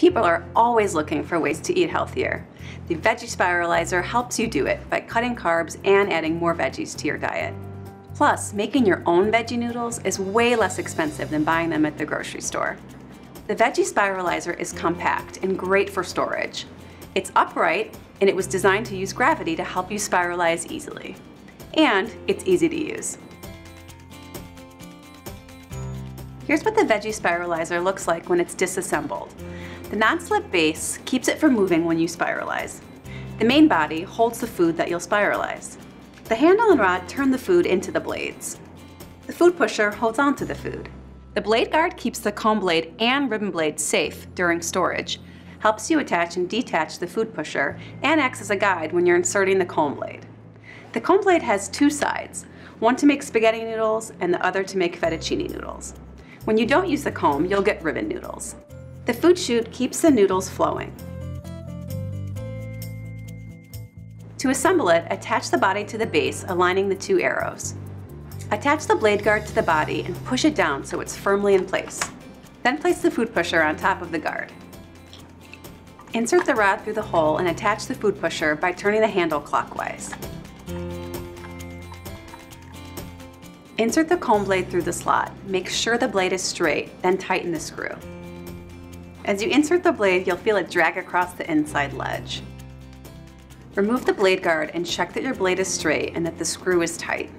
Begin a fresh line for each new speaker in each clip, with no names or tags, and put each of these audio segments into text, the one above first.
People are always looking for ways to eat healthier. The Veggie Spiralizer helps you do it by cutting carbs and adding more veggies to your diet. Plus, making your own veggie noodles is way less expensive than buying them at the grocery store. The Veggie Spiralizer is compact and great for storage. It's upright, and it was designed to use gravity to help you spiralize easily. And it's easy to use. Here's what the Veggie Spiralizer looks like when it's disassembled. The non-slip base keeps it from moving when you spiralize. The main body holds the food that you'll spiralize. The handle and rod turn the food into the blades. The food pusher holds onto the food. The blade guard keeps the comb blade and ribbon blade safe during storage, helps you attach and detach the food pusher, and acts as a guide when you're inserting the comb blade. The comb blade has two sides, one to make spaghetti noodles and the other to make fettuccine noodles. When you don't use the comb, you'll get ribbon noodles. The food chute keeps the noodles flowing. To assemble it, attach the body to the base, aligning the two arrows. Attach the blade guard to the body and push it down so it's firmly in place. Then place the food pusher on top of the guard. Insert the rod through the hole and attach the food pusher by turning the handle clockwise. Insert the comb blade through the slot. Make sure the blade is straight, then tighten the screw. As you insert the blade, you'll feel it drag across the inside ledge. Remove the blade guard and check that your blade is straight and that the screw is tight.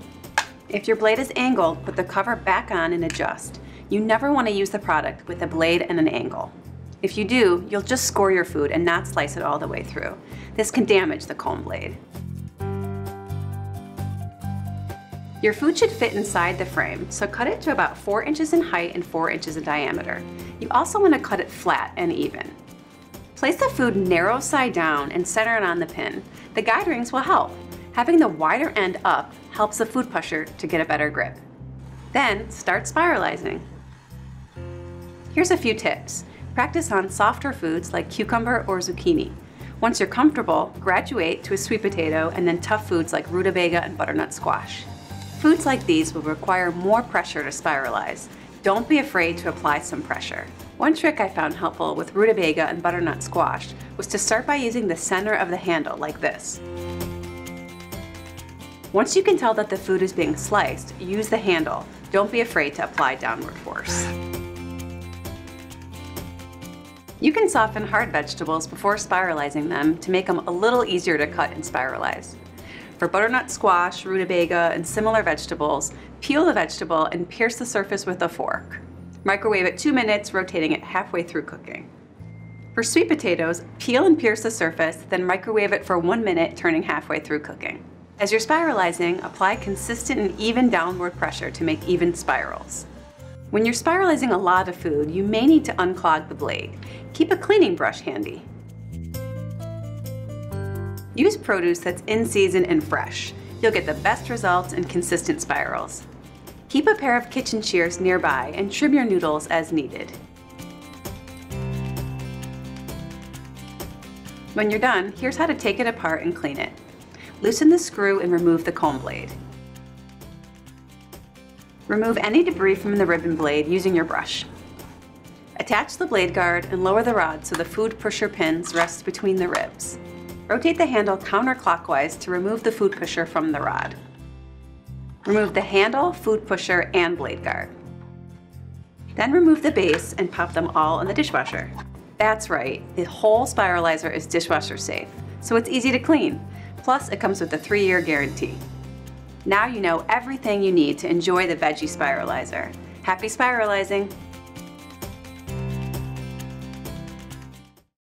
If your blade is angled, put the cover back on and adjust. You never want to use the product with a blade and an angle. If you do, you'll just score your food and not slice it all the way through. This can damage the comb blade. Your food should fit inside the frame, so cut it to about 4 inches in height and 4 inches in diameter. You also want to cut it flat and even. Place the food narrow side down and center it on the pin. The guide rings will help. Having the wider end up helps the food pusher to get a better grip. Then start spiralizing. Here's a few tips. Practice on softer foods like cucumber or zucchini. Once you're comfortable, graduate to a sweet potato and then tough foods like rutabaga and butternut squash. Foods like these will require more pressure to spiralize. Don't be afraid to apply some pressure. One trick I found helpful with rutabaga and butternut squash was to start by using the center of the handle like this. Once you can tell that the food is being sliced, use the handle. Don't be afraid to apply downward force. You can soften hard vegetables before spiralizing them to make them a little easier to cut and spiralize. For butternut squash, rutabaga, and similar vegetables, peel the vegetable and pierce the surface with a fork. Microwave it 2 minutes, rotating it halfway through cooking. For sweet potatoes, peel and pierce the surface, then microwave it for 1 minute, turning halfway through cooking. As you're spiralizing, apply consistent and even downward pressure to make even spirals. When you're spiralizing a lot of food, you may need to unclog the blade. Keep a cleaning brush handy. Use produce that's in season and fresh. You'll get the best results and consistent spirals. Keep a pair of kitchen shears nearby and trim your noodles as needed. When you're done, here's how to take it apart and clean it. Loosen the screw and remove the comb blade. Remove any debris from the ribbon blade using your brush. Attach the blade guard and lower the rod so the food pusher pins rest between the ribs. Rotate the handle counterclockwise to remove the food pusher from the rod. Remove the handle, food pusher, and blade guard. Then remove the base and pop them all in the dishwasher. That's right, the whole spiralizer is dishwasher safe, so it's easy to clean. Plus, it comes with a 3-year guarantee. Now you know everything you need to enjoy the Veggie Spiralizer. Happy spiralizing!